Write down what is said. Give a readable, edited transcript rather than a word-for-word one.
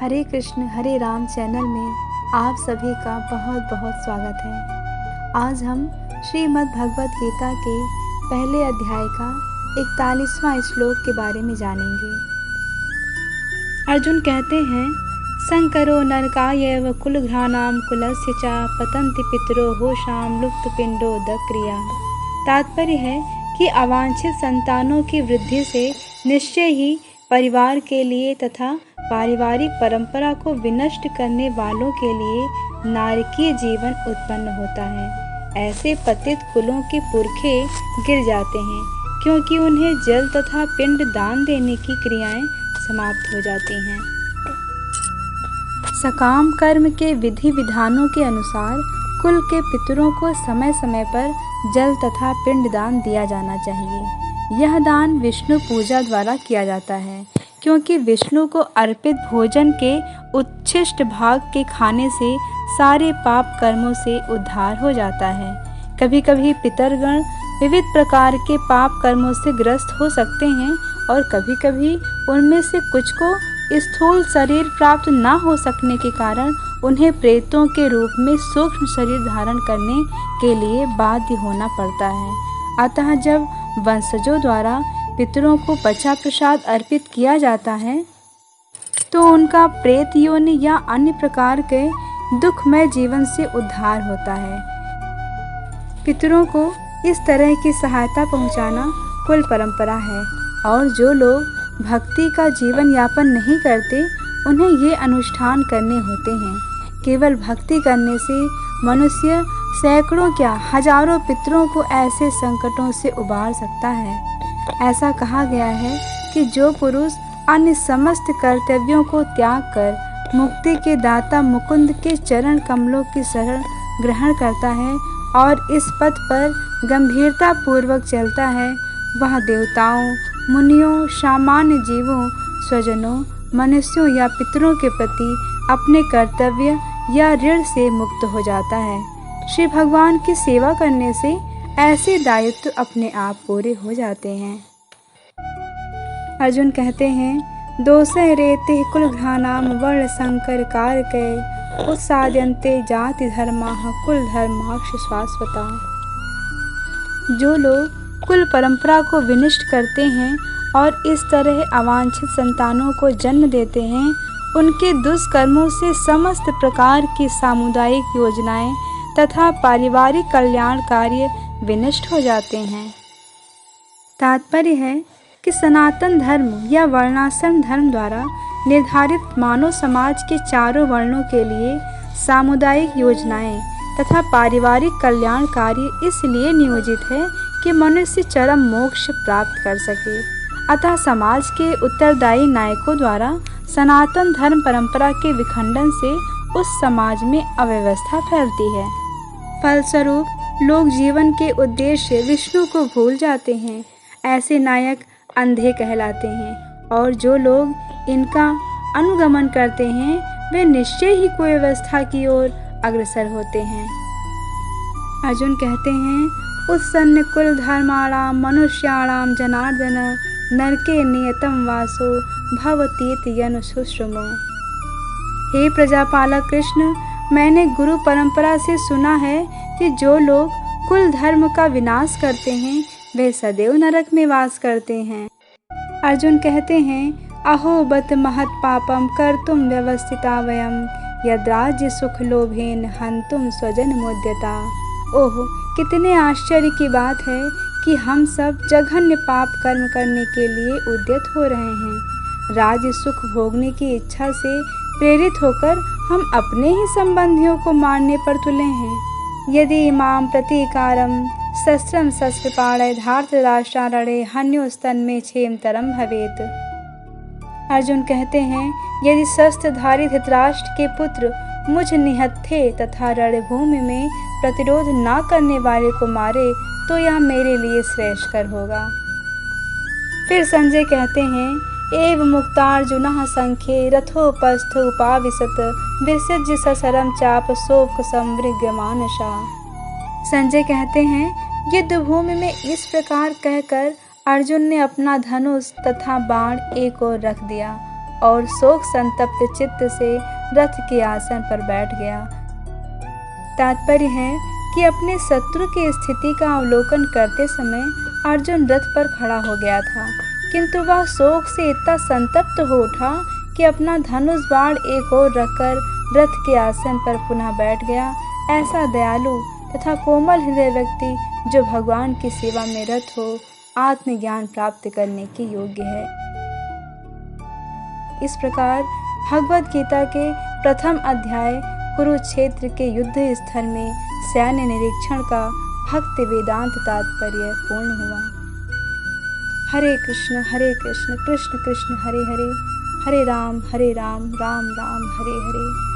हरे कृष्ण हरे Ram channel में आप सभी का बहुत बहुत स्वागत है। आज हम श्रीमद् भगवत गीता के पहले अध्याय का 41वां श्लोक के बारे में जानेंगे। अर्जुन कहते हैं, संकरो नरकायैव कुलघ्राणाम कुलस्य च पतन्ति पितरो होशाम लुप्त पिंडो दक्रिया। तात्पर्य है कि अवांछित संतानों की वृद्धि से निश्चय ही परिवार के लिए तथा पारिवारिक परंपरा को विनष्ट करने वालों के लिए नारकीय जीवन उत्पन्न होता है। ऐसे पतित कुलों के पुरखे गिर जाते हैं क्योंकि उन्हें जल तथा पिंड दान देने की क्रियाएं समाप्त हो जाती हैं। सकाम कर्म के विधि विधानों के अनुसार कुल के पितरों को समय समय पर जल तथा पिंड दान दिया जाना चाहिए। यह दान विष्णु पूजा द्वारा किया जाता है क्योंकि विष्णु को अर्पित भोजन के उच्छिष्ट भाग के खाने से सारे पाप कर्मों से उद्धार हो जाता है। कभी कभी पितरगण विविध प्रकार के पाप कर्मों से ग्रस्त हो सकते हैं और कभी कभी उनमें से कुछ को स्थूल शरीर प्राप्त न हो सकने के कारण उन्हें प्रेतों के रूप में सूक्ष्म शरीर धारण करने के लिए बाध्य होना पड़ता है। अतः जब वंशजों द्वारा पितरों को बचा प्रसाद अर्पित किया जाता है तो उनका प्रेत योनि या अन्य प्रकार के दुखमय जीवन से उद्धार होता है। पितरों को इस तरह की सहायता पहुंचाना कुल परंपरा है और जो लोग भक्ति का जीवन यापन नहीं करते उन्हें ये अनुष्ठान करने होते हैं। केवल भक्ति करने से मनुष्य सैकड़ों क्या हजारों पितरों को ऐसे संकटों से उबार सकता है। ऐसा कहा गया है कि जो पुरुष अन्य समस्त कर्तव्यों को त्याग कर मुक्ति के दाता मुकुंद के चरण कमलों की शरण ग्रहण करता है और इस पथ पर गंभीरता पूर्वक चलता है, वह देवताओं, मुनियों, सामान्य जीवों, स्वजनों, मनुष्यों या पितरों के प्रति अपने कर्तव्य या ऋण से मुक्त हो जाता है। श्री भगवान की सेवा करने से ऐसे दायित्व अपने आप पूरे हो जाते हैं। अर्जुन कहते हैं, दोषे रेते कुलघ्राणाम वर्ण संकर कारकै उत्साद्यन्ते जाति धर्माः कुल धर्माक्ष शाश्वता। जो लोग कुल परंपरा को विनष्ट करते हैं और इस तरह अवांछित संतानों को जन्म देते हैं, उनके दुष्कर्मों से समस्त प्रकार की सामुदायिक योजनाएं तथा पारिवारिक कल्याण कार्य विनष्ट हो जाते हैं। तात्पर्य है कि सनातन धर्म या वर्णाश्रम धर्म द्वारा निर्धारित मानव समाज के चारों वर्णों के लिए सामुदायिक योजनाएं तथा पारिवारिक कल्याण कार्य इसलिए नियोजित है कि मनुष्य चरम मोक्ष प्राप्त कर सके। अतः समाज के उत्तरदायी नायकों द्वारा सनातन धर्म परंपरा के विखंडन से उस समाज में अव्यवस्था फैलती है। फलस्वरूप लोग जीवन के उद्देश्य विष्णु को भूल जाते हैं। ऐसे नायक अंधे कहलाते हैं और जो लोग इनका अनुगमन करते हैं वे निश्चय ही कुव्यवस्था की ओर अग्रसर होते हैं। अर्जुन कहते हैं, उत्सन्न कुल धर्माणाम मनुष्याणाम जनार्दन नरके नियतम वासो भवतीत यन सुश्रुमो। हे प्रजापालक कृष्ण, मैंने गुरु परंपरा से सुना है कि जो लोग कुल धर्म का विनाश करते हैं वे सदैव नरक में वास करते हैं। अर्जुन कहते हैं, अहो बत महत पापम कर्तुम व्यवस्थिता वयम यद्राज्य सुख लोभेन हंतुम स्वजन मोद्यता। ओह, कितने आश्चर्य की बात है कि हम सब जघन्य पाप कर्म करने के लिए उद्यत हो रहे हैं। राज्य सुख भोगने की इच्छा से प्रेरित होकर हम अपने ही संबंधियों को मारने पर तुले हैं। यदि इमाम प्रतीकारम शस्त्रम शस्त्रपाणे धार्तराष्ट्रारणे हन्योस्तन में क्षेमतरम भवेत। अर्जुन कहते हैं, यदि शस्त्रधारी धृतराष्ट्र के पुत्र मुझ निहत्थे तथा रणभूमि में प्रतिरोध न करने वाले को मारे तो यह मेरे लिए श्रेयस्कर होगा। फिर संजय कहते हैं, एव मुक्तार्जुनः संख्ये रथोपस्थ उपाविशत विसृज्य ससरम चाप शोक संवृग्य मानसा। संजय कहते हैं, युद्ध भूमि में इस प्रकार कहकर अर्जुन ने अपना धनुष तथा बाण एक ओर रख दिया और शोक संतप्त चित्त से रथ के आसन पर बैठ गया। तात्पर्य है कि अपने शत्रु की स्थिति का अवलोकन करते समय अर्जुन रथ पर खड़ा हो गया था, किंतु वह शोक से इतना संतप्त हो उठा कि अपना धनुष बाण एक ओर रखकर रथ के आसन पर पुनः बैठ गया। ऐसा दयालु तथा कोमल हृदय व्यक्ति जो भगवान की सेवा में रत हो, आत्मज्ञान प्राप्त करने के योग्य है। इस प्रकार भगवद गीता के प्रथम अध्याय कुरुक्षेत्र के युद्ध स्थल में सैन्य निरीक्षण का भक्ति वेदांत तात्पर्य पूर्ण हुआ। हरे कृष्ण कृष्ण कृष्ण हरे हरे, हरे राम राम राम हरे हरे।